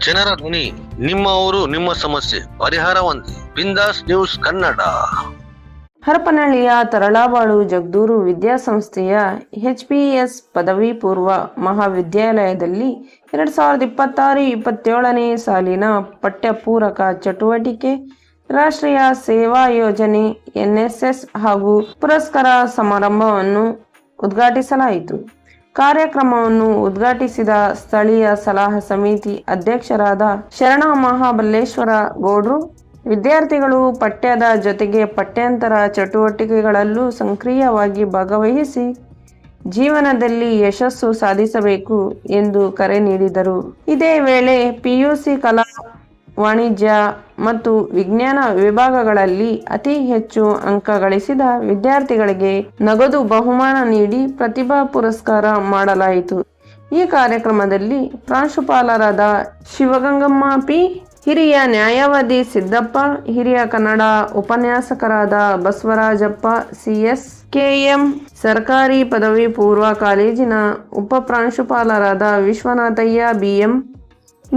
ಜನರ ಧ್ವನಿ, ನಿಮ್ಮ ಊರು ನಿಮ್ಮ ಸಮಸ್ಯೆ ಪರಿಹಾರ ಒಂದೇ. ಬಿಂದಾಸ್ ನ್ಯೂಸ್ ಕನ್ನಡ. ಹರಪನಹಳ್ಳಿಯ ತರಳಬಾಳು ಜಗದ್ಗುರು ವಿದ್ಯಾಸಂಸ್ಥೆಯ HPS ಪದವಿ ಪೂರ್ವ ಮಹಾವಿದ್ಯಾಲಯದಲ್ಲಿ 2026-27ನೇ ಸಾಲಿನ ಪಠ್ಯಪೂರಕ ಚಟುವಟಿಕೆ, ರಾಷ್ಟ್ರೀಯ ಸೇವಾ ಯೋಜನೆ NSS ಹಾಗೂ ಪುರಸ್ಕಾರ ಸಮಾರಂಭವನ್ನು ಉದ್ಘಾಟಿಸಲಾಯಿತು. ಕಾರ್ಯಕ್ರಮವನ್ನು ಉದ್ಘಾಟಿಸಿದ ಸ್ಥಳೀಯ ಸಲಹಾ ಸಮಿತಿ ಅಧ್ಯಕ್ಷರಾದ ಶರಣ ಮಹಾಬಲೇಶ್ವರ ಗೌಡ್ರು, ವಿದ್ಯಾರ್ಥಿಗಳು ಪಠ್ಯದ ಜೊತೆಗೆ ಪಠ್ಯೇತರ ಚಟುವಟಿಕೆಗಳಲ್ಲೂ ಸಕ್ರಿಯವಾಗಿ ಭಾಗವಹಿಸಿ ಜೀವನದಲ್ಲಿ ಯಶಸ್ಸು ಸಾಧಿಸಬೇಕು ಎಂದು ಕರೆ ನೀಡಿದರು. ಇದೇ ವೇಳೆ PUC ಕಲಾ, ವಾಣಿಜ್ಯ ಮತ್ತು ವಿಜ್ಞಾನ ವಿಭಾಗಗಳಲ್ಲಿ ಅತಿ ಹೆಚ್ಚು ಅಂಕ ಗಳಿಸಿದ ವಿದ್ಯಾರ್ಥಿಗಳಿಗೆ ನಗದು ಬಹುಮಾನ ನೀಡಿ ಪ್ರತಿಭಾ ಪುರಸ್ಕಾರ ಮಾಡಲಾಯಿತು. ಈ ಕಾರ್ಯಕ್ರಮದಲ್ಲಿ ಪ್ರಾಂಶುಪಾಲರಾದ ಶಿವಗಂಗಮ್ಮ P, ಹಿರಿಯ ನ್ಯಾಯವಾದಿ ಸಿದ್ದಪ್ಪ, ಹಿರಿಯ ಕನ್ನಡ ಉಪನ್ಯಾಸಕರಾದ ಬಸವರಾಜಪ್ಪ CS, KM ಸರ್ಕಾರಿ ಪದವಿ ಪೂರ್ವ ಕಾಲೇಜಿನ ಉಪ ಪ್ರಾಂಶುಪಾಲರಾದ ವಿಶ್ವನಾಥಯ್ಯ BM,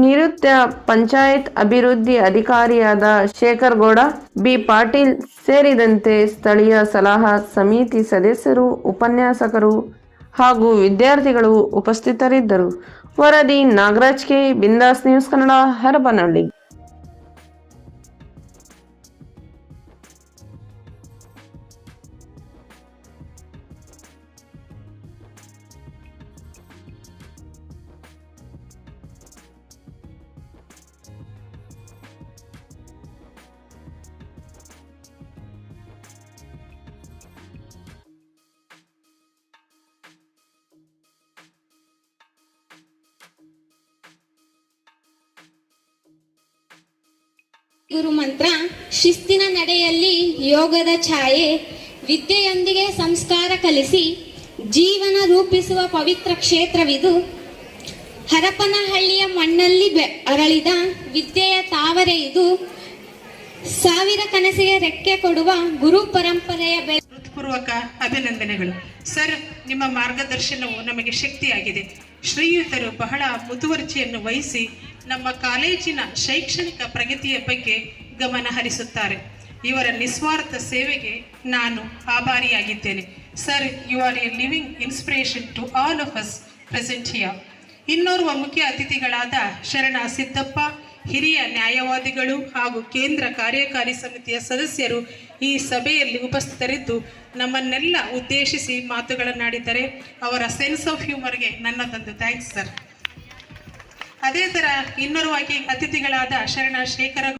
ನಿವೃತ್ತ ಪಂಚಾಯತ್ ಅಭಿವೃದ್ಧಿ ಅಧಿಕಾರಿಯಾದ ಶೇಖರ್ ಗೌಡ B ಪಾಟೀಲ್ ಸೇರಿದಂತೆ ಸ್ಥಳೀಯ ಸಲಹಾ ಸಮಿತಿ ಸದಸ್ಯರು, ಉಪನ್ಯಾಸಕರು ಹಾಗೂ ವಿದ್ಯಾರ್ಥಿಗಳು ಉಪಸ್ಥಿತರಿದ್ದರು. ವರದಿ ನಾಗರಾಜ್ K, ಬಿಂದಾಸ್ ನ್ಯೂಸ್ ಕನ್ನಡ, ಹರಪನಹಳ್ಳಿ. ಗುರುಮಂತ್ರ, ಶಿಸ್ತಿನ ನಡೆಯಲ್ಲಿ ಯೋಗದ ಛಾಯೆ, ವಿದ್ಯೆಯೊಂದಿಗೆ ಸಂಸ್ಕಾರ ಕಲಿಸಿ ಜೀವನ ರೂಪಿಸುವ ಪವಿತ್ರ ಕ್ಷೇತ್ರವಿದು. ಹರಪನಹಳ್ಳಿಯ ಮಣ್ಣಲ್ಲಿ ಅರಳಿದ ವಿದ್ಯೆಯ ತಾವರೆ ಇದು. ಸಾವಿರ ಕನಸಿಗೆ ರೆಕ್ಕೆ ಕೊಡುವ ಗುರು ಪರಂಪರೆಯ ಹೃತ್ಪೂರ್ವಕ ಅಭಿನಂದನೆಗಳು ಸರ್. ನಿಮ್ಮ ಮಾರ್ಗದರ್ಶನವು ನಮಗೆ ಶಕ್ತಿಯಾಗಿದೆ. ಶ್ರೀಯುತರು ಬಹಳ ಮುತುವರ್ಜಿಯನ್ನು ವಹಿಸಿ ನಮ್ಮ ಕಾಲೇಜಿನ ಶೈಕ್ಷಣಿಕ ಪ್ರಗತಿಯ ಬಗ್ಗೆ ಗಮನ ಹರಿಸುತ್ತಾರೆ. ಇವರ ನಿಸ್ವಾರ್ಥ ಸೇವೆಗೆ ನಾನು ಆಭಾರಿಯಾಗಿದ್ದೇನೆ sir. You are a living inspiration to all of us present here. ಇನ್ನೋರ್ವ ಮುಖ್ಯ ಅತಿಥಿಗಳಾದ ಶರಣ ಸಿದ್ದಪ್ಪ, ಹಿರಿಯ ನ್ಯಾಯವಾದಿಗಳು ಹಾಗೂ ಕೇಂದ್ರ ಕಾರ್ಯಕಾರಿ ಸಮಿತಿಯ ಸದಸ್ಯರು ಈ ಸಭೆಯಲ್ಲಿ ಉಪಸ್ಥಿತರಿದ್ದು ನಮ್ಮನ್ನೆಲ್ಲ ಉದ್ದೇಶಿಸಿ ಮಾತುಗಳನ್ನಾಡಿದ್ದಾರೆ. ಅವರ ಸೆನ್ಸ್ ಆಫ್ ಹ್ಯೂಮರ್ಗೆ ನನ್ನದೊಂದು ಥ್ಯಾಂಕ್ಸ್ ಸರ್. ಅದೇ ಥರ ಇನ್ನೋರ್ವಾಗಿ ಅತಿಥಿಗಳಾದ ಶರಣ ಶೇಖರ